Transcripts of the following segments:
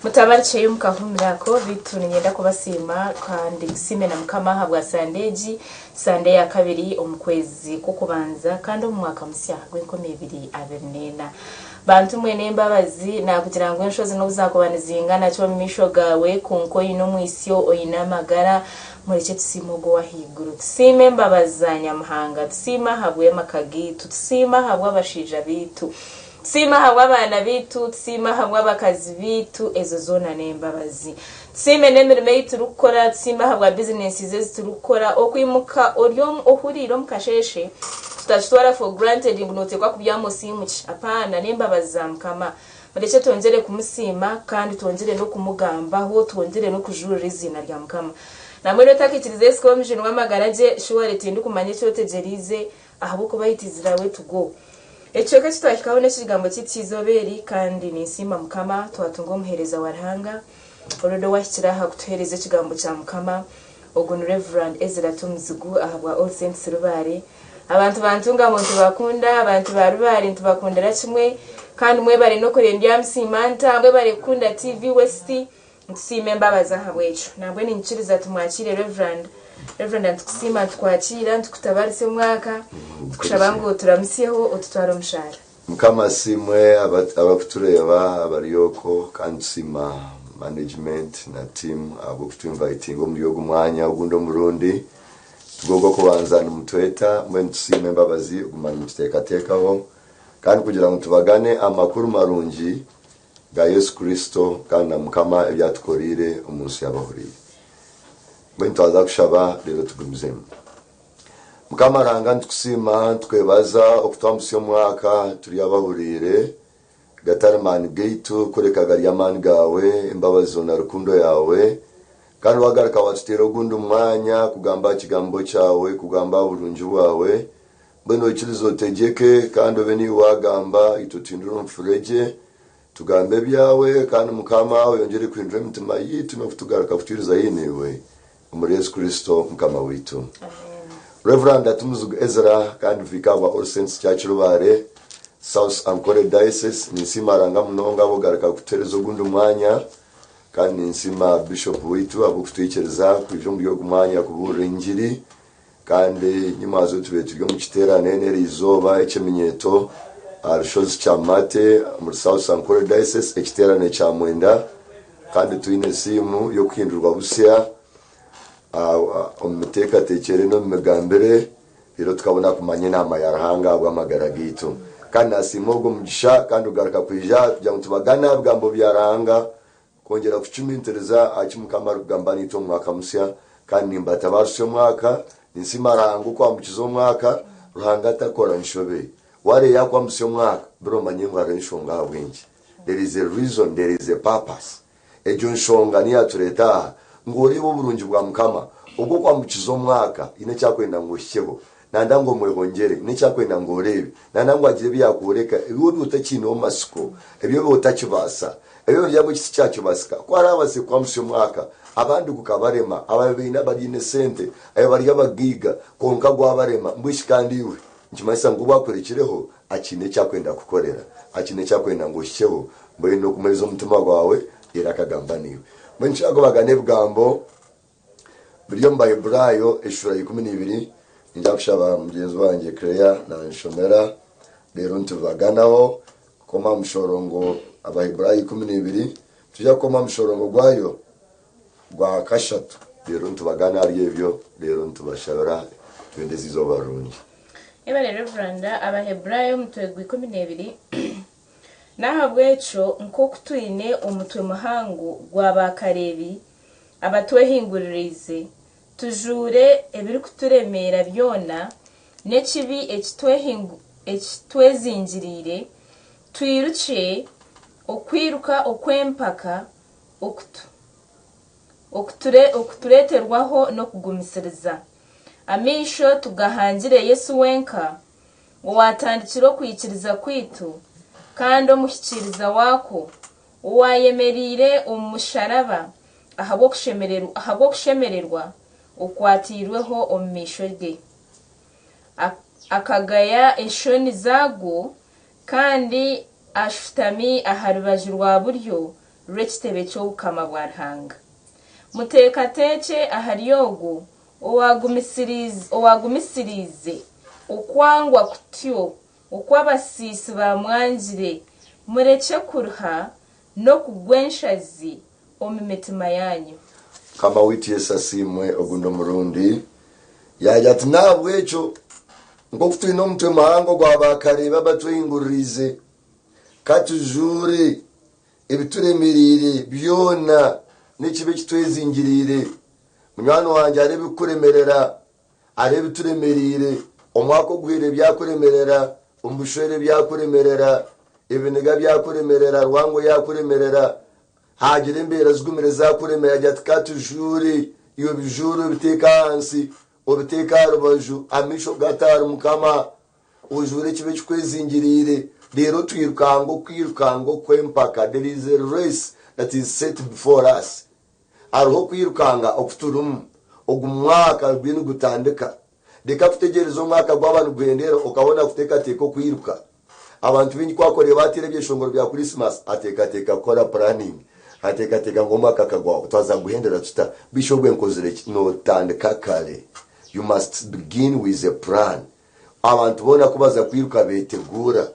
Mutabarche yumukavumira bitu ninyenda kubasima kandi sime na mukama habwa Sunday ya kabiri omukwezi kukubanza kandi omwaka musya gw'enkomebiri bantu mwene mbabazi na kugira ngo enshozi n'uzakubanizinga nacho misho gawe kunko ino mwisyo oyina magara mureke tusimogo wahiguru tusime mbabazanya muhanga tusima habwe makagi tusima habwa bashija bitu tusima habwa abana bitu tusima habwa bakazi bitu ezo zona nembabazi tusime nemirime yiturukora tusima habwa businesses turukora okwimuka oryom ohuriro mukasheshe tutashwara for granted ngunotekwa kubyamusimuki apana nembabaza mukama mureke tongere kumusima kandi tongere no kumugamba ho tongere no kujurira izina rya mukama namwe notakitirize siko mjinwa magaraje shuware tindu kumanye cyotegerize ahabuko bayitizirawe tugo echo ke kitwashikaho n'ekigambo kitizoberi kandi nisima mukama twatunga umuhereza warhanga orodo washiraha kutuhereza ekigambo cya mukama ogun Reverend Ezra Timuzigu ahabwa All Saints Rubaare abantu bantunga muntu bakunda abantu ba Rubaare ntubakundira kimwe kandi mwe bari no kuri Ndyamusiimanta mwe bari kunda TV West nsime mbabaza habwecho nabwe ninchiriza tumwakire Reverend antukusima tukwakira ntukutabarise mwaka tukushabango turamusyeho otutwara omushara mukama simwe abakutureba abariyoko kandi sima management na team abo kutuinviting omulyogo mwanya ugundo murundi tugogo kubanzana mutweta mwe tusime mbabazi ugumana muteka kandi kugira ngo tubagane amakuru marungi ga Yesu Kristo kandi mukama ebyatukorire umunsi yabahuriye mwe twaza kushaba rero tugumizemo mukama ranga ntukusima tukwebaza okutwamusyo mwaka turi yabahurire gatarman gate kureka garyamani gawe imbabazo na rukundo yawe kandi wagaraka watutero gundo mwanya kugamba kigambo cyawe kugamba burunji wawe beno ikirizo tegeke kandi beni wagamba itutinduro mfureje tugambe byawe kandi mukama yongere kwinjira mitima yitu no kutugaraka kutiriza yinewe muri Yesu Kristo mukama witu amen. Reverend Timuzigu Ezra kandi vikaba All Saints Church Rubaare South Ankole Diocese nisima ranga munonga bogaraka kuterezo gundo mwanya kandi nisima Bishop witu abukutwikereza kwivyo mbyo gumanya kubura injiri kandi nyuma zo tubetiryo mu kiterane nerizoba ekimenyeto arishozi chamate mu South Ankole Diocese ekiterane cha mwenda kandi tuine simu yo kwindurwa busya omuteka tekere no megambere rero tukabona kumanye nama yarahanga abamagara gitu kandi asimogo mugisha kandi ugaraka kwija bya mutubagana bwambo byaranga kongera kucumintereza akimukamara kugambana ito mwaka musya kandi nimbata barusyo mwaka nisima rangu kwa mukizo mwaka ruhanga takora nshobe ware yakwa musyo mwaka bro manyengo arenshonga bwingi there is a reason, there is a purpose ejo nshonga ni atureta ngori bo burungi bwa mukama ubwo kwa mukizo mwaka ine cyakwenda ngo shyeho nanda ngo mwehongere ine cyakwenda ngo rebe nanda ngo agire byakureka ibiwo utakino masiko ebyo utakibasa ebyo byabo kisi cyacu basika kwara abase kwa musyo mwaka abandi kukabarema ababina badine sente ayo bari abagiga konka gwabarema mbwishikandi iwe njimasa ngo bakurikireho akine cyakwenda kukorera akine cyakwenda ngo shyeho mbe no kumeza umutima gwawe irakagambaniwe mwenchago bagane bwambo biriyo mbaye burayo eshura 12 njya kushaba mugenzi wanje Clare na nshomera rero ntubaganaho koma mshorongo abaheburayo 12 tujya koma mshorongo gwayo gwa kashatu rero ntubagana ariyevyo rero ntubashara twendezi zo barungi ebale Reverend abaheburayo mutwegwe 12 nahabwecho nko kutuine umutwe muhangu gwabakarebi abatwehinguririze tujure ebiri kuturemera byona nekibi ekitwezinjirire twiruke okwiruka okwempaka okutureterwaho no kugumisiriza amisho tugahangire Yesu wenka watandikiro kwikiriza kwitu kandi omushyikiriza wako uwayemerire omusharaba ahabo kushemererwa ukwatirweho omumisho rye akagaya eshoni zago kandi ashutami aharubaju rwa buryo rw'ekitebe ky'obukama bwa Ruhanga. Muteekateeke ahari ogu owagumisirize okwangwa kutyo okw'abasiisi bamwangire, mureke kuruha n'okugwenshazi omu mitima yanyu. Kama witi esasimwe ogundo murundi yaja ati nabwe ekyo nk'okutulina omutwe muhango gw'abakare babatweyinguririze katujure ebituremerire byona n'ekibe kitwezingirire. Munywani wanjye ari ebikuremerera ari ebituremerire, omwaka ogwire byakuremerera, omubushwere byakuremerera, ebiniga byakuremerera, Rwango yakuremerera, hagira embeera zigumire zakuremerera. Jati katujure iyo bijuru obiteeka hansi obiteeka aha rubaju amisho gatari mukama ojure ekibe kikwezingirire. Rero twirukanga kwempaka. There is a race that is set before us. Hariho kwirukanga okuturumu ogumwaka gwinu gutandika. Deka kutegereza omwaka gw'abantu gwendera okabona kuteekateeka okwiruka. Abantu bingi kwakoreye batire ebyeshongoro bya Christmas ateekateeka kukora planning, ateekateeka ng'omwaka kagwaho twaza guhendera tuta bishop enkozire notandika kare. You must begin with a plan. Abantu bona kubaza kwiruka betegura.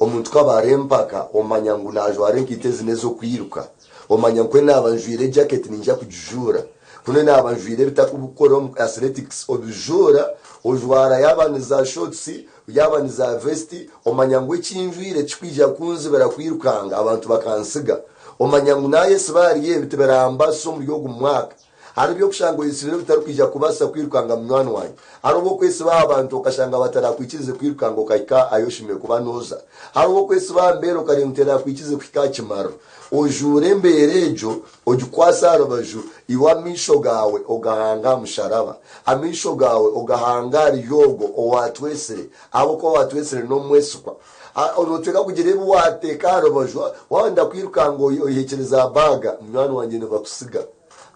Omuntu kabarempaka omanya ngu najware nkitezi nezo kwiruka, omanya nkwe nabanjwire jacket ninja kujura, kune nabanjwire bitakubukora athletics obujura ojwara yabaniza shorts yabaniza vest, omanya ngu ekinjwire kikwija kunzibera kwirukanga abantu bakansiga, omanya ngu naye sibariye biteberamba so muri yogu mwaka. Hari byo kushanga yisibire bitarukija kubasa kwirukanga munwana wanyu. Hari ubo kwese ba abantu okashanga batarakwikirize kwirukanga okayika ayoshime kubanoza. Hari ubo kwese ba mbero kare mutera kwikirize kwika kimaro. Ojure mberejo ojukwasa arabaju iwa misho gawe ogahanga musharaba. Amisho gawe ogahanga yogo owatwesere. Abo ko watwesere no mwesukwa. Onoteka kugirebu wateka arabaju wanda kwirukanga oyekereza baga munwana wanjye ne bakusiga.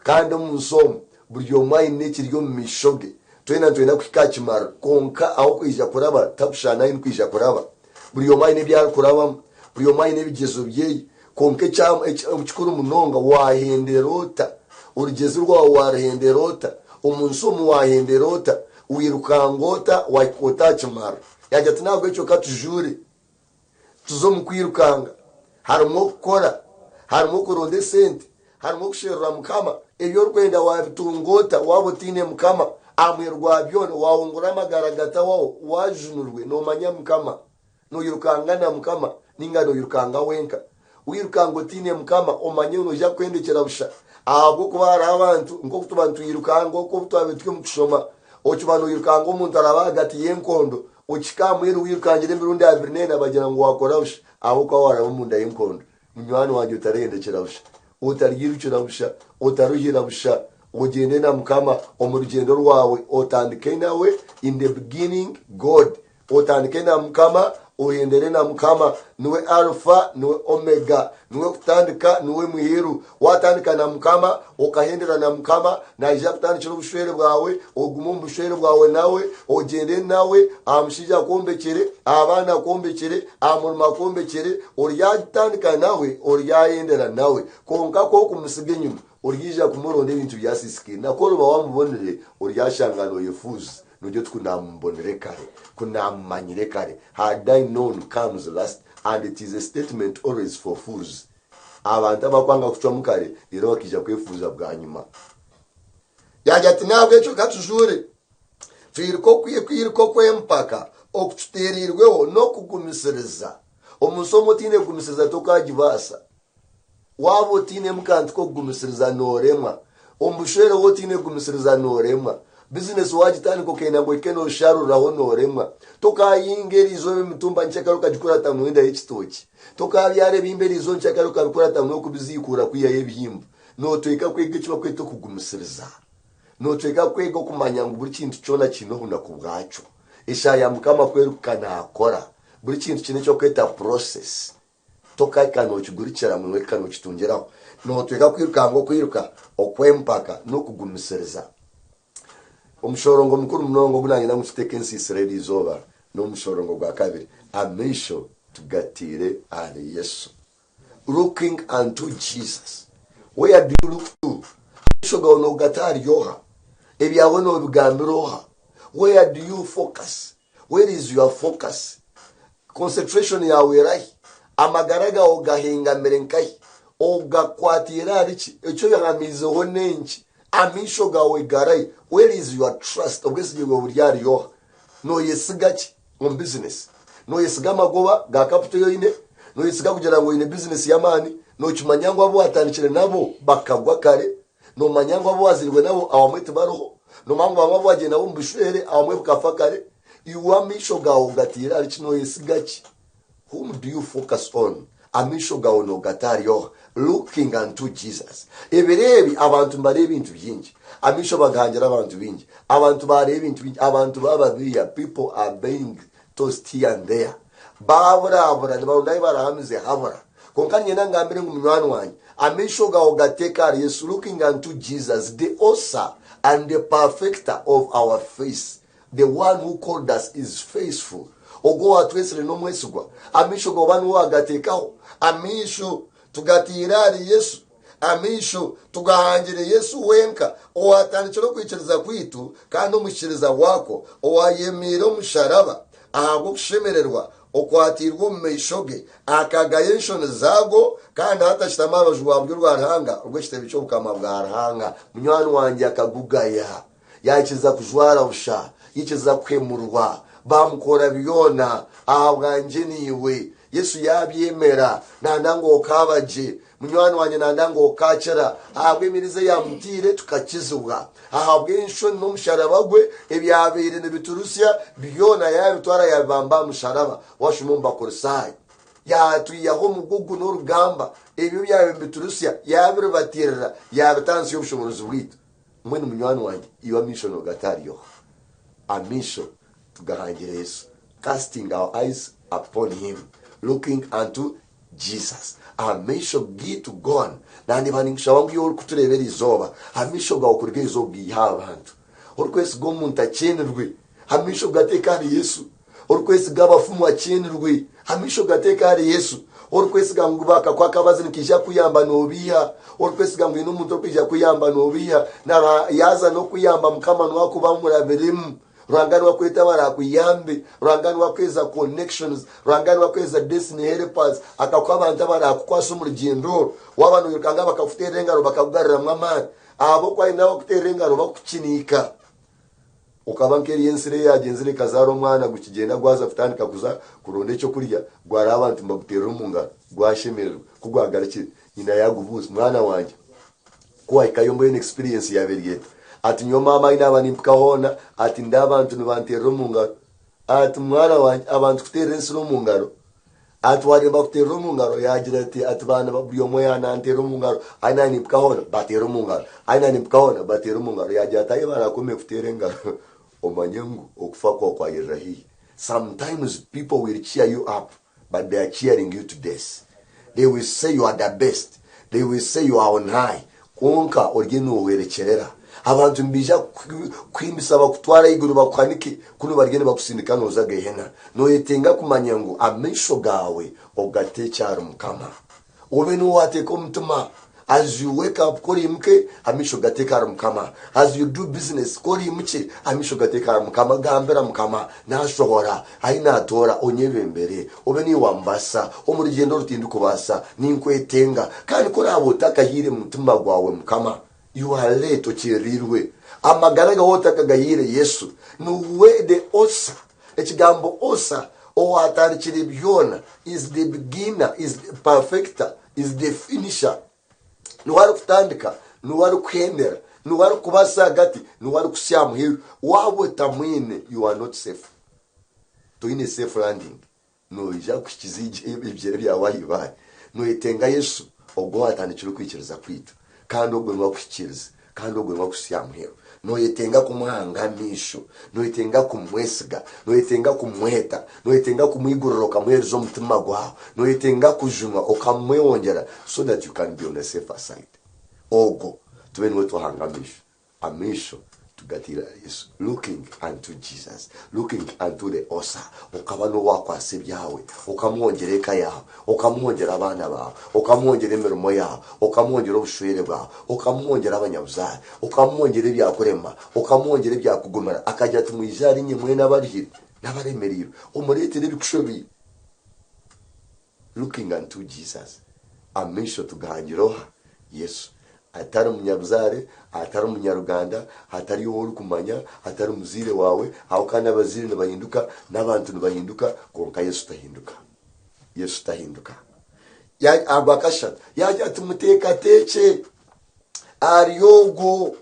Kandi omusomo buri omwine kiryo mishoge twena kwikakimara konka aho kwija kuraba tabushana yin kwija kuraba buri omwine byar kuraba buri omwine bigezo byeyi konke ekikuru munonga wahenderota urugezo rwawe wahenderota omunsomo wahenderota wirukangota wakota kimara yaje tunabwo icyo katujure tuzomukwirukanga harimo gukora harimo kuronde sente harimo kushirira mukama ebyo rwenda wabitungota wabutine mukama amwerwa byone wawungura amagaragata wawo wajunurwe no manya mukama no yirukanga na mukama ninga no yirukanga wenka wirukanga utine mukama omanye no ja kwendekera busha abo kubara abantu ngo kutubantu yirukanga ko kutwabitwe mu kushoma okibano yirukanga umuntu arabagati yenkondo okikamwero wirukangire mirundi ya Mirembe bagira ngo wakora busha abo ko wara umunda yenkondo munywani wanje utarendekera busha utariyirukira busha utaruhira busha ugende na mukama omurugendo rwawe otandike nawe in the beginning God otandike na mukama uhendere na mukama niwe alpha niwe omega niwe kutandika niwe muhiru watandika na mukama okahendera na mukama na ija kutandikira ubushwere bwawe oguma ubushwere bwawe nawe ogende nawe amushija kombekere abana kombekere amuruma kombekere oryatandika nawe oryahendera nawe konka ko kumusige nyuma oryija kumuronde ibintu byasisikira nakoro bawamubonere oryashangano yefuza nujyo tukunambonere kare kunamanyire kare. Had I known comes last, and it is a statement always for fools. Abantu abakwanga kuchwa mukare iro bakija kwefuza bwa nyuma yaje ati nabwe cyo katujure twiriko kwempaka okututerirweho no kugumisereza omusomo tine kugumisereza tokagibasa wabo tine mukantu ko kugumisereza norema ombushere wo tine kugumisereza norema business wajitani ko kena ngo ikeno sharura ho norema tokayingeri zo mitumba nchekaro kajikura tamwenda y'ikitoki tokabyare bimberi zo nchekaro kabikura tamwe kubizikura kwiya y'ebihimba no tweka kwega kiba kweto kugumisereza no tweka kwega kumanya ngo buri kintu cyona kino huna kubwacu ishaya mukama kwerukana akora buri kintu kine cyo kweta process tokayikano kigurikira mwe kano kitungeraho no tweka kwiruka okwempaka no kugumisereza omushorongo mukuru mnongo bunanye na mufiteke nsisireri zoba no mushorongo gwa kabiri amisho tugatire ari Yesu looking unto Jesus. Where do you look to? Amisho no gatari yoha. Ebyawe no bigambiroha. Where do you focus? Where is your focus? Concentration yawe rahi. Amagaraga ogahinga merenkai. Ogakwatira richi. Echo yangamizeho nenchi. Amisho gawe garai. Where is your trust? Obwesi yugo buryari yoha. No yesigachi on business. No yesiga magoba ga capital yoine. No yesiga kugira ngo ine business yamani. No chumanyangwa abo atanikire nabo bakagwa kare. No manyangwa abo wazirwe nabo awamwete baroho. No mangu bamwe bagenda bo mbushere awamwe bukafa kare. Iwamisho gawo gatira ari kino yesigachi. Whom do you focus on? Amisho gawo no gatari yo, looking unto Jesus. Eberebi abantu bareba ibintu byinshi. Amisho baganjira abantu bingi. Abantu bareba ibintu bingi. Abantu bababiya, people are being tossed here and there. Babura ndabona barahamize habura. Konkanye nangambire ngumwana wanje. Amisho gawo gateka ari Yesu, looking unto Jesus, the author and the perfecter of our faith. The one who called us is faithful. Ogo atwesere no mwesugwa. Amisho go banu wagatekaho. Amisho tugatirari Yesu. Amisho tugahangire Yesu wenka. Owatanchiro kwichereza kwitu kandi omushiriza wako. Owayemira omusharaba. Ahabwo kushemererwa. Okwatirwa mu meishoge. Akagaye enshoni zago kandi hatashitama abajwa bw'Rwahanga. Ubwo kitebe cyo bukama bwa Rwahanga. Munywani wanje akagugaya. Yakiza kujwara busha. Yikiza kwemurwa bamukora biyona ahabwanje niwe Yesu yabyemera nandango kabaje munywani wanje nandango kacera ahabwemirize yamutire tukakizubwa ahabwe insho no musharaba gwe ebyabere ne biturusya biyona yabitwara yabamba musharaba washumumba korsai yatuyaho mugugu n'urugamba ebyo byabe biturusya yabire batirira yabitansiyo bushobozi bwito mwene munywani wanje iwa mission gatariyo Amisho tugahangira Yesu, casting our eyes upon him, looking unto Jesus. Amisho gi to gone. Nandi baningisha wangi uri kuturebera izoba. Amisho ga ukurige izoba y'abantu. Urkwese go muntu akenerwe. Amisho gatekari Yesu. Urkwese gabafumu akenerwe. Amisho gatekari Yesu. Urkwese gangubaka kwa kabazi nikija kuyamba nobiha. Urkwese gangu ino muntu okija kuyamba nobiha. Na yaza no kuyamba mukama nwako bamurabirimu. Rangani wakweta barakuyambe, rangani wakweza connections, rangani wakweza destiny helpers, akakwaba ntabara akukwasa umurugendo w'abantu yukanga bakafutera engaro bakagugarira mwamani abo kwa inawo kutera engaro bakukinika ukabankeri yensire yagenzire kazaro mwana gukigenda gwaza futandika kuza kuronde cyo kurya gwara abantu mbagutera umunga gwashemerwa kugwagarikira ina yagubuza mwana wanje kwa ikayombo experience yaberiyeta ati nyo mama ina banimpkahona ati ndabantu nibantera umungaro ati mwana wanje abantu kutera ensiro umungaro ati wari bakutera umungaro yagira ati bana babuyo moya nantera umungaro aina nimpkahona batera umungaro aina nimpkahona batera umungaro yagira ati barakome kutera engaro omanyengu okufa kwa yerahi. Sometimes people will cheer you up but they are cheering you to death. They will say you are the best, they will say you are on high konka orgeno werekerera abantu mbija kwimisaba kutwara iguru bakwaniki kuno barigene bakusindika noza gehena no yetenga kumanyangu amisho gawe ogatecyara mukama obe no wateko mutuma. As you wake up kori mke amisho gatekara mukama, as you do business kori mche amisho gatekara mukama gambera mukama nashohora aina atora onyebembere obe ni wambasa omurigendo rutindu kubasa ninkwetenga kandi kora abotaka hire mutima gwawe mukama. You are late ochirirwe amagaraga wotakagayire Yesu nuwe de osa ekigambo osa o atari chiribyona is the beginner, is the perfecter, is the finisher. Nuwari kutandika nuwari kwendera nuwari kubasa gati nuwari kusyamu hiru wawe tamwine. You are not safe to in a safe landing no ija kukizije ibyere byawayibaye no yetenga Yesu ogwa atandikira kwikiriza kwitu kandi ogwe kwikiriza kandi ogwe kusyamu hiru no yetenga kumuhangamisho no yetenga kumwesiga no yetenga kumweta no yetenga kumwiguroroka mwerezo mutima gwawe no yetenga kujuma okamwongera so that you can be on the safer side. Ogo tubenwe tuhangamisho amisho tugatira Yesu, looking unto Jesus, looking unto the author. Ukaba no wakwase byawe, ukamwongera eka yawe, ukamwongera abana bawe, ukamwongera imirimo yawe, ukamwongera ubushwere bwawe, ukamwongera abanyabuzari, ukamwongera ibyakurema, ukamwongera ibyakugumara, akajya tumwijari nyemwe n'abarihira n'abaremeriro umuretire bikushobi. Looking unto Jesus, amisho tugangiroha Yesu, atari umunyabuzare, atari umunyaruganda, atari wowe kumanya, atari umuzire wawe, aho kandi abazire nabahinduka n'abantu nabahinduka, konka Yesu tahinduka. Yesu tahinduka. Ya abakasha yajya tumuteka teche aryogo,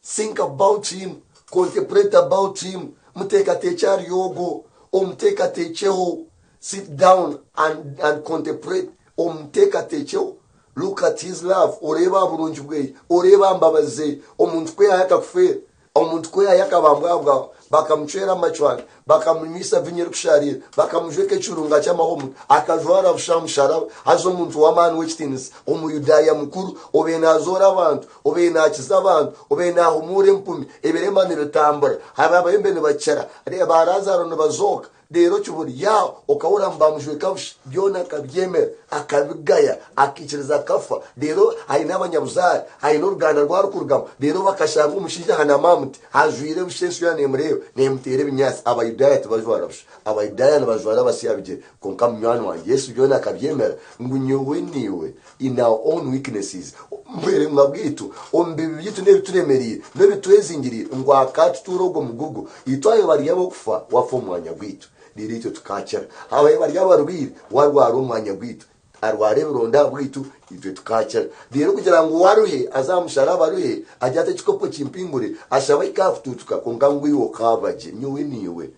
think about him, contemplate about him, muteka teche aryogo, omteka techeho, sit down and contemplate, omteka techeho. Look at his love. Oreba burungi bwe, oreba mbabaze, omuntu kwe yakakufera, omuntu kwe yakabambwa bakamchera machwana, bakamnyisa vinyero kushari, bakamjweke churunga cy'amahomu, akajwara bushamushara, azo muntu w'amani w'ekitinis, omuyudaya mukuru, obena azora abantu, obena akiza abantu, obena humure mpumi, ebiremanire tambara, ababayembe ne bacyara, reba arazaro ne bazoka. Rero cyuburi yawo ukabura mbamujwe kabushi byona akabyemera akabigaya akikiriza akafa. Rero hari n'abanyabuzari, hari n'uruganda rwa rukurugamo, rero bakashanga umushije hana mamuti hajwire bushensu ya nemureo nemutere binyasi. Abayudaya tubajwara busha, abayudaya nabajwara basiyabije konka mwana wa Yesu byona akabyemera ngunyuwe niwe in our own weaknesses. Mbere mwabwitu ombibi byitu nebituremeriye nebitwezingiriye ngwakati turogo mugugu itwaye bari yabo kufa wafo mwanya gwitu. Dirito tukachara abaye bari yabarubiri warwara umwanya gwitu arware bironda bwitu itwe tukachara. Rero kugira ngo waruhe azamushara baruhe ajyate kikopo kimpingure ashaba ikafututuka konga ngwiwo kabaje nyuwe niwe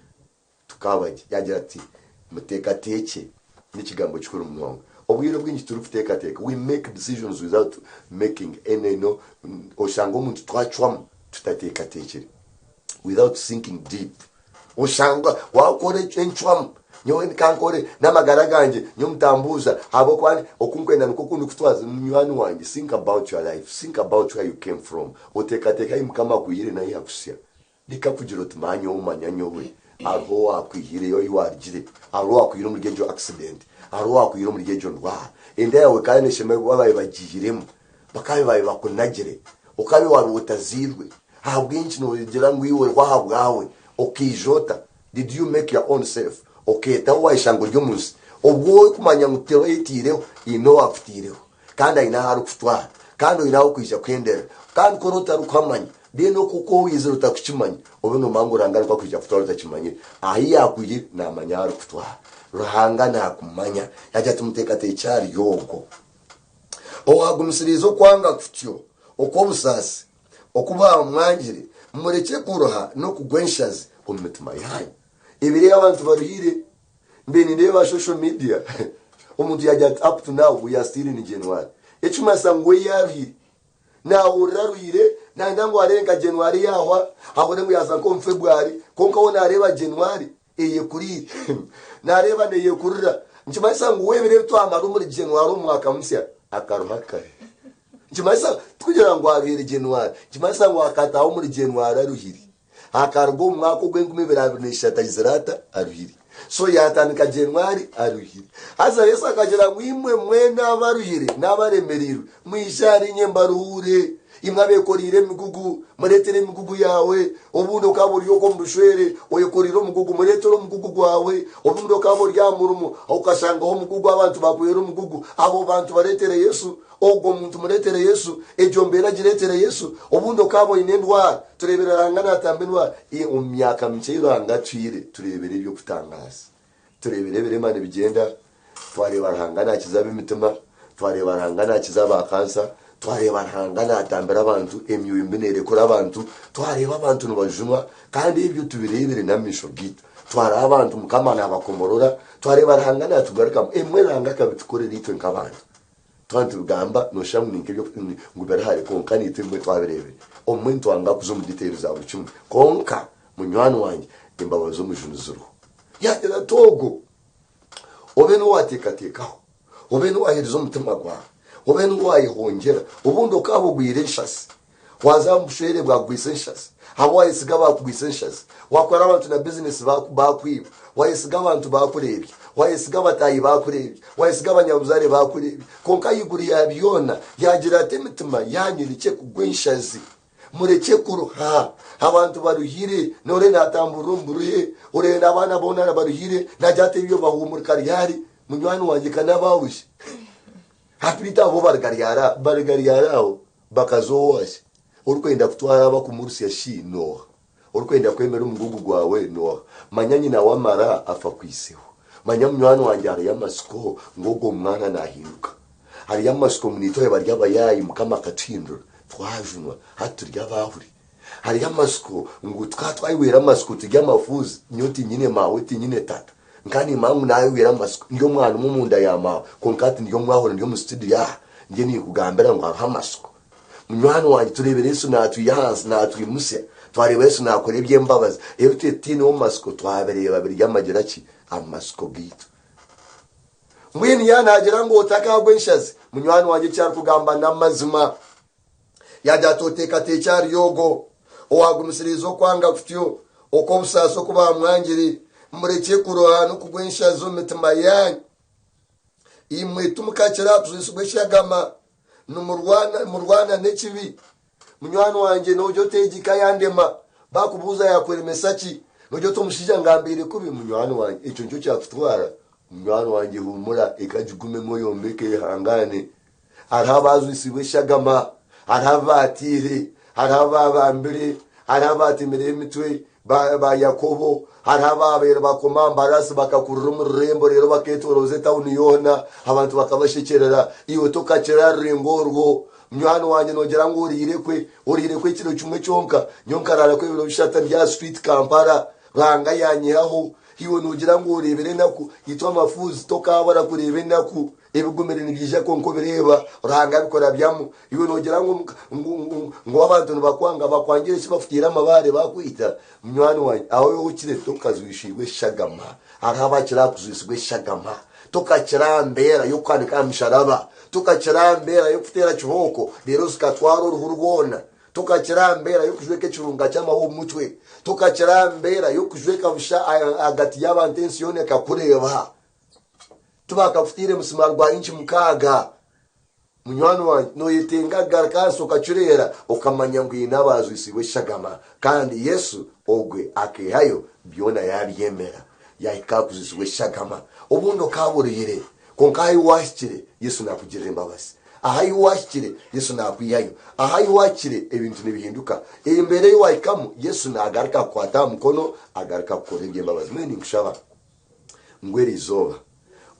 tukabaje. Yagira ati muteka teke n'ikigambo cy'ukuri umwongo. Obwiro bwinshi turufuteka teka, we make decisions without making any no oshango umuntu twacwamo tutateka tekere without thinking deep. Oshanga wakore enchwam nyowe kankore n'amagara ganje nyomtambuza abo kwani okunkwenda nukukundu kutwaza mnywani wanjye. Think about your life, think about where you came from. Oteka teka imukama kuyire na yakusya likakugira tumanyo umanya nyowe abo wakwihire yo yiwarigire abo wakwihire muri gejo accident, abo wakwihire muri gejo ndwara ende yawe kandi sheme wabaye bagihiremo bakabe baye bakunagire ukabe wari utazirwe habwinshi no gira ngwiwe wahabwawe okijota. Did you make your own self? Okay, tawa ishango ry'umunsi ubwo kumanya mutewe yitireho ino afitireho kandi ina haru kutwara kandi ina ukwisha kwendera kandi korota rukamanya deno kuko wizero takukimanya obeno manguranga kwa kwisha kutwara takimanye ahi yakwiye namanya haru kutwara ruhanga na kumanya yajya tumuteka techari yogo owagumisirizo kwanga kutyo okobusasi okuba umwanjire mureke kuroha no kugwenshaze omutima yanyu. Ibiri abantu baruhire mbeni ndeba social media omuntu yajya up to now we are still in January ecuma sangwe yaruhire na uraruhire na ndango arenga January yahwa abone mu yazanko mu February konka wona areba January eye kuri nareba neye kurira nchimasa ngwe bire twamara muri January umwaka musya akaruhaka nchimasa kugira ngo abire January nchimasa ngo akataho muri January aruhire akargo umwaka gwe2027 Izrata aruhire. So yatanika January aruhire aza Yesu akagira mwimwe mwena abaruhire n'abaremeriro mwishari nyembaruhure imwabekorire migugu muretere migugu yawe obundi ukaburi yoko mbushwere oyekoriro migugu muretero migugu gwawe obundi ukaburi ya murumu ukashanga ho migugu abantu bakwero migugu abo bantu baretere Yesu ogo muntu muretere Yesu ejombera giretere Yesu obundi ukabo inendwa turebera rangana atambenwa umyaka micero angatwire turebere byo kutangaza turebere biremane bigenda twareba rangana kizabe imitima twareba rangana kizaba kansa twareba rangana atambera abantu emyumbinere kora abantu twareba abantu nubajumwa kandi ibyo tubirebere namisho gito twara abantu mukama nabakomorora twareba rangana tugaruka emwe ranga kabitukorera itwe nk'abantu twantu gamba no shamuninke byo ngubera hari konka nitemwe twaberebe omuntu anga kuzo mu details za bucumi konka munywani wanje imbabazo mujunuzuru yatera togo obeno watekatekaho obeno wahirizo mutima gwa obeno wayihongera ubundi ukabo gwire nshasi wazamushwere bwagwisenshazi abo wayisiga bakugwisenshazi wakora abantu na business bakwiba wayisiga abantu bakurebye wayisiga batayi bakurebye wayisiga abanyabuzare bakurebye konka yiguri yabyona yagira atemitima yanyirike kugwenshazi mureke kuruha abantu baruhire nore natamburumburuye ure nabana bona baruhire najate byo bahumurika ryari munywani wanje kanabawushi hapita abo bargariyaraho bakazowashe urukwenda kutwara bakumurusi ya shino urukwenda kwemera umugugu gwawe no manyanyi na wamara afa kwiseho manyamunywani wanje hari yamasiko ngogo mwana nahinduka hari yamasiko munitoye barya bayayi mukama katindura twajunwa haturya bahuri hari yamasiko ngo twatwayiwera amasiko tujya mafuzi nyoti nyine mawe tinyine tata nkani mangu nayo wera amasiko ndio mwana mumunda yama konkati ndio mwahora ndio mu studio ya nje ni kugambera ngo amasiko munywani wanje turebere Yesu natuyanze natwimusya twareba Yesu nakorebye mbabazi iyo tutine mu masiko twabereye babiri yamagiraki amasiko gitu mwini yanagira ngo utakagwenshaze munywani wanje cyari kugamba namazima yajatoteka techari yogo owagumusirizo kwanga kutyo uko busaso kuba mwangiri mureke kurohano kugwenshazo mitima yanyu imwe tumukakira tuzisugweshagama numurwana nekibi munywani wanje nojo tegika yandema bakubuza yakore mesachi nojo tumushija ngambire kubi munywani wanje ico njo cyakutwara munywani wanje humura ikajugume moyo mbeke hangane arabazu isibweshagama arabatire arababambire arabati Mirembe ba Yakobo arababera bakomamba rasi bakakurura umurembo rero baketoroze tawuni yona abantu bakabashekerera iyo tokacera rengorwo mwana wanje nogera ngo urirekwe kino cyumwe cyonka nyonkarara ko ibiro bishata bya street Kampala ranga yanyihaho hiwo nugira ngo urebere naku yitwa mafuzi tokabara kurebe naku ebigumere nibije konko bireba ranga bikora byamu hiwo nogera ngo abantu bakwanga bakwangire kibafutira amabare bakwita mwana wanje aho yo ukire tokazwishirwe shagama arabakira kuzwiswe shagama tokakirambera yo kwanika msharaba tukakirambera yo kutera kihoko rero sikatwara uruhurwona tukakirambera yo kujweke kirunga cyamaho mutwe tukakirambera yo kujweka busha agati y'abantensione kakureba tubakafutire musimarwa inchi mukaga munywani wanje no yetenga garakaso kacurera ukamanya ngo inabazwisiwe shagama kandi Yesu ogwe akehayo byona yabyemera yahikakuzisiwe shagama ubundo kaburire konkai washire Yesu nakugirira imbabazi ahayi washire Yesu nakwiyayo ahayi wachire ibintu nibihinduka imbere y'wayikamu Yesu nagaruka kwata mukono agaruka kukorebye imbabazi mwe ningushaba ngweri zoba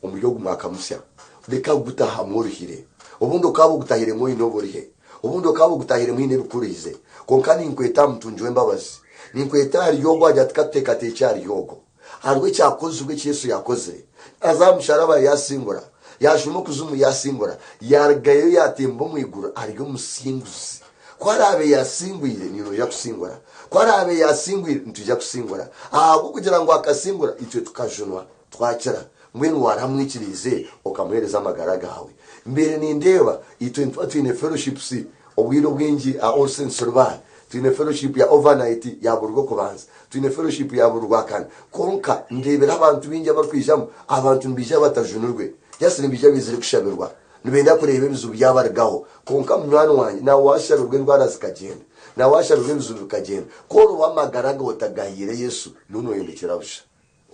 umuryo gumakamusya reka gutaha muruhire ubundo kabo gutahire mu inoborihe ubundo kabo gutahire mu inebukurize konkani inkweta mtunjwe mbabazi ninkweta ari yogo ajateka techari yogo arwe cyakozwe Yesu yakoze azamusharaba yasingura yashumo kuzumu yasingura yargayo yatembo mwigura ariyo musinguzi kwarabe yasingwire nino yakusingura kwarabe yasingwire ntujya kusingura ahubwo kugira ngo akasingura icyo tukajunwa twakira mwenu waramwikirize okamuhereza amagara gawe mbere nindeba itwe fellowships obwiro bwingi a all sense Rubaare twine fellowship ya overnight ya burgo kubanza twine fellowship ya burwa kan konka ndebera abantu bingi bakwijamo abantu mbije batajunurwe yasire mbije bizire kushabirwa nibenda kureba ibizu byabargaho konka mwana wanje na washabirwe ndwara zikagenda na washabirwe ibizu bikagenda koro wamagara ngo tagahire Yesu nuno yendekirabusha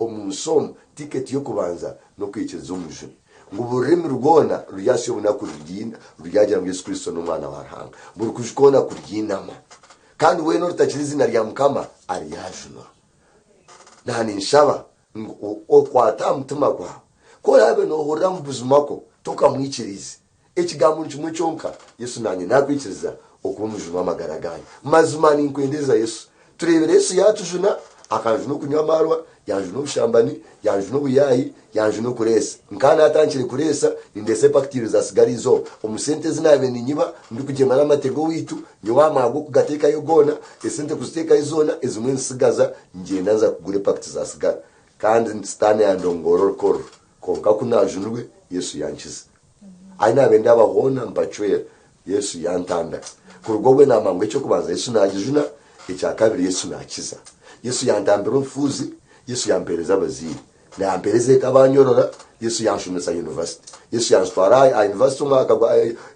omunsom ticket yo kubanza no kwikeza umujuni ngo burimi rugona ruyasyo bunakurigina rujyagira mu Yesu Kristo n'umwana warahanga burukujikona kurginama kandi we no rutakizina rya mukama ari yajuna nani nshaba okwata mutima kwa ko yabe no horra mu buzima ko tokamwikirize ekigambo kimwe cyonka Yesu nanye nakwikiriza okumujuma magaraganya mazuma ni nkwendeza Yesu turebere Yesu yatujuna akanjuna kunywa marwa yanjuna ubushambani yanjuna ubuyayi yanjuna kuresa nkana atankire kuresa indese pactire za sigarizo umusente zinabe ninyiba ndi kugema n'amatego witu nyiwamago kugateka yo gona esente kuziteka izona ezimwe nsigaza ngenda nza kugure pacte za sigara kandi stane yandongoro koro konka kunajunwe Yesu yankiza aina benda bahona mpachwe Yesu yantanda kurugo bwe namambwe cyo kubanza Yesu nagijuna icya kabiri Yesu nakiza Yesu yantambira umfuzi Yesu yampereza abaziri nampereze kabanyorora Yesu yanshumisa university Yesu yantwara university umwaka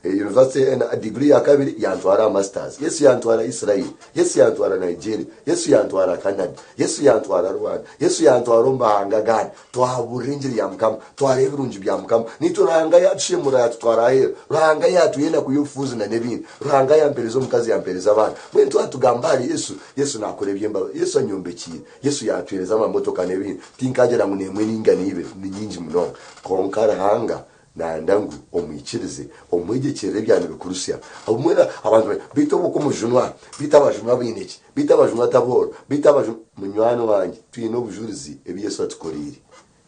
university degree ya kabiri yantwara masters Yesu yantwara Israel Yesu yantwara Nigeria Yesu yantwara Canada Yesu yantwara Rwanda Yesu yantwara umbahanga gani twaburingiri ya mukama twarebirunji bya mukama nituranga yacimura yatwara he ranga yatuyenda kuyufuza na nebindi ranga yampereza umukazi yampereza abana mwe twatugambari Yesu nakorebye mba Yesu anyombekiye Yesu yatwereza amamotoka nebindi tinkagera ngo nemwe ninganibe ni nyinji muno konkara hanga nandangu omwikirize omwegekere byane bikurusya abumwera abantu bitobuko mujunwa bitabajunwa biniki bitabajunwa taboro bitabajunwa munywano wanjye twino ubujurizi ebi Yesu atukorire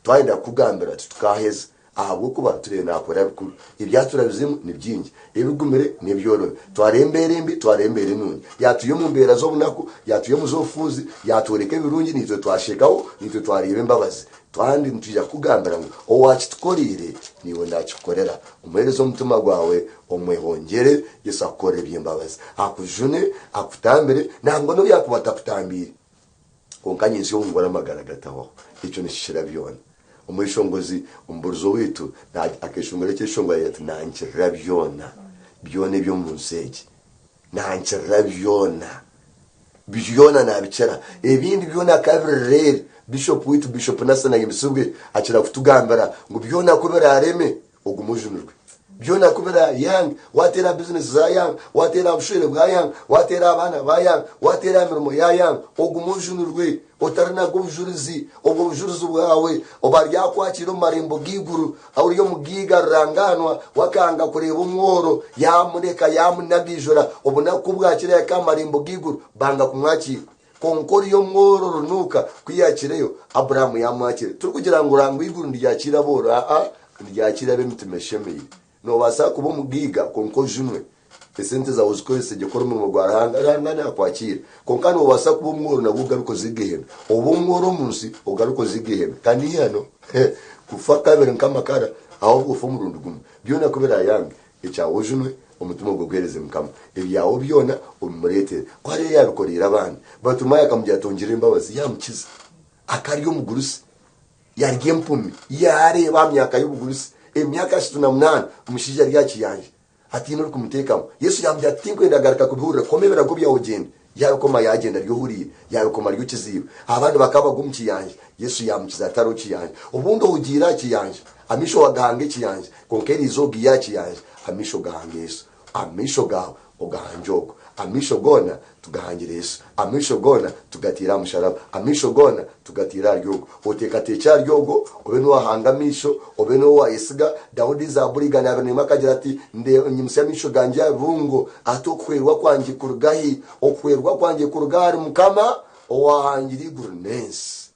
twayenda kugambira tukaheza ahubwo kuba turi nakora bikuru ibyaturabizimu ni byingi ebigumire ni byoro twarembere mbi twarembere nuni yatuye mu mbera zo bunako yatuye mu zofuzi yatoreka birungi nitwe twashekaho nitwe twaribe imbabazi twandi ntujya kugambira ngo owakitukorire niwe nakikorera umuherezo umutima gwawe omwehongere Yesu akore by'imbabazi akujune akutambire nango no yakubata kutambire konkanyinsi yo ngora magana gataho icyo nishira byona umwishongozi umburuzo witu akeshungere cyeshongo yati nankira byone byo munseje nankira byona nabicera ebindi byona kabirere bishop witu bishop nasana yimisubwe akira kutugambara ngo byona kubera areme ogumujunurwe byona kubera yang watera business za yang watera bushire bwa yang watera abana ba yang watera mirimo ya yang ogumujunurwe otarana gubujurizi obujurizi bwawe obarya kwakira marimbo giguru awuriyo mugiga ranganwa wakanga kureba umworo yamureka yamunabijora obuna kubwakira ka marimbo giguru banga kumwakira konkori yo mworo runuka kwiyakireyo Abraham yamwakire turi kugira ngo rango iguru ndiyakira bora ndiyakira be mitimeshemeye no basa kubo mugiga konko junwe esente za uzikorese gikora mu Rwanda rangana akwakira konkani ubasa kubo mworo nabuga bikoze igiheme obo mworo munsi ugaruko zigiheme kandi hano kufaka bere nkamakara aho gufu murundugumu byona kubera yange icyawo junwe umutima gwo gwereze mukama ebyawo byona umurete kwari yabikorera abana batuma yakamujyatongera imbabazi yamukiza akari yo mugurusi yarye mpumi yare bamyaka y'ubugurusi emyaka 28 umushije ryakiyanje ati no kumutekamo Yesu yamujyatinko ndagaraka kubihurira komebera go byawogenda yakoma yagenda ryohuriye yakoma ryo kiziba abantu bakaba gumukiyanje Yesu yamukiza ataro kiyanje ubundo ugira kiyanje amisho wagange kiyanje konkeri izogi yakiyanje amisho gange Yesu amisho gaho ogahanjogo amisho gona tugahangira Yesu amisho gona tugatira musharaba amisho gona tugatira ryogo otekate cya ryogo obeno wahangamisho obeno wa isiga Daudi zaburiga nabene makagira ati nde nyimusamisho ganje bungo atokwerwa kwanje kurugahi okwerwa kwanje kurugari mukama owahangira igurnense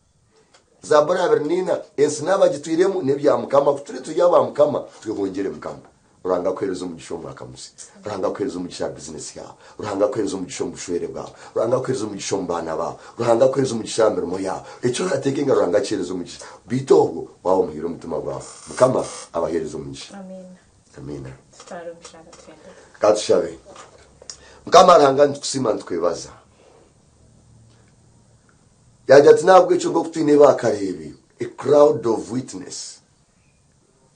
zabura bernina ensinaba gitwiremu nebya mukama kuturi tuyaba mukama twihongere mukama uranga kwereza umugishomba akamusi uranga kwereza umugisha business yawe uranga kwereza umugishomba ushwere bwawe uranga kwereza umugishomba bana bawe uranga kwereza umugisha mirimo yawe icyo hatekenga uranga kwereza umugisha bitogo wawo muhiro umutima gwawe mukama abahereza umugisha amen katushabe mukama aranga ntukusimanta kwebaza yajati nabwo icyo ngo kutwine bakarebi a crowd of witness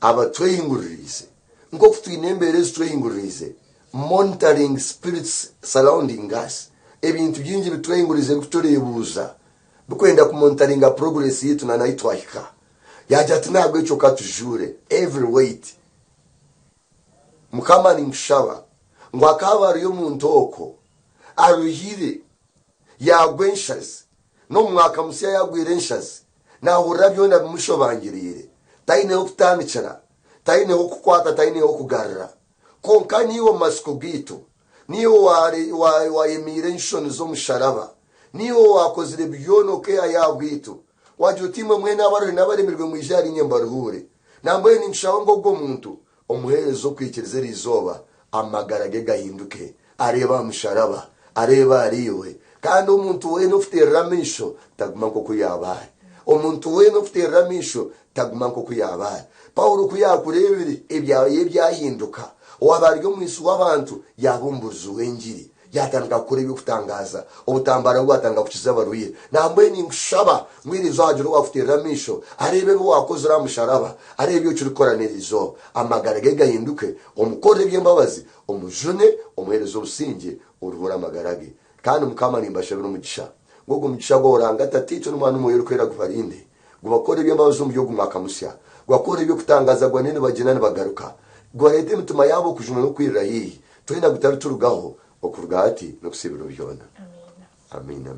abatweyingurize ngo kutwinembere tweyingurize monitoring spirits surrounding us ebintu byingi bitweyingurize kutorebuza bikwenda ku monitoringa progress yetu na naitwahika yajati nabwo icyo katujure every weight mukama ni mshaba ngo akabari yo muntoko aruhire yagwenshazi no mwaka musiya yagwirenshazi nahura byona bimushobangirire taine okutamicara taine okukwata taine okugarra konka niwo masiko gitu niwo wa emiration zo musharaba niwo wakozire byono ke ayabwitu wajutima mwena abari nabaremirwe mu ijari nyembaruhure nambaye ni nshawo ngo muntu omuherezo kwikirize rizoba amagarage gahinduke areba musharaba areba ariwe kandi umuntu we nufite ramisho taguma ko kuyabaye umuntu we nufite ramisho taguma ko kuyabaye Paulo kuyakurebere ibyaye byahinduka owabaryo mwisu w'abantu yabumbuza uwenjiri yatanga kure byo kutangaza ubutambara bwatanga kukiza baruye namwe ni ngushaba mwirizo hajuru wafutirira misho arebe bo wakoze ramusharaba arebe yo cyurikoranirizo amagarage gahinduke umukore by'imbabazi umujune umuherezo ubusinge urubura amagarage kandi mukama nimbashabira umugisha ngo umugisha goranga tatico n'umwana umuyeru kwera gufarinde gubakore by'imbabazi mu gihugu mwaka musya gwakore byo kutangaza gwa nene bagena bagaruka gwarete mutuma yabo kujuna no kwirira hihi twenda gutaruturugaho okurugati no kusibira byona. Amina.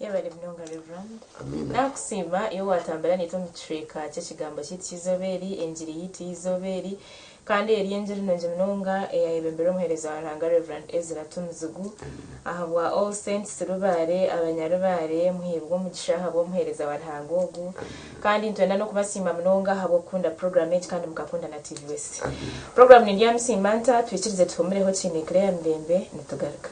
Yabari mnonga Reverend. Amina. Nakusima iyo watambara nito mutreka cy'ikigambo cy'itizoberi enjiri y'itizoberi kandi eriyenjiri nonje mnonga eyayebembero muhereza waranga Reverend Ezra Timuzigu ahabwa All Saints Rubaare abanyarubare muhirwa mugisha habo muhereza warhangogu kandi ntwenda no kubasima mnonga habo kunda program kandi mukakunda na TV West. Program ni Ndyamusiimanta twikirize tukomereho cyane Clare Mirembe nitugaruka.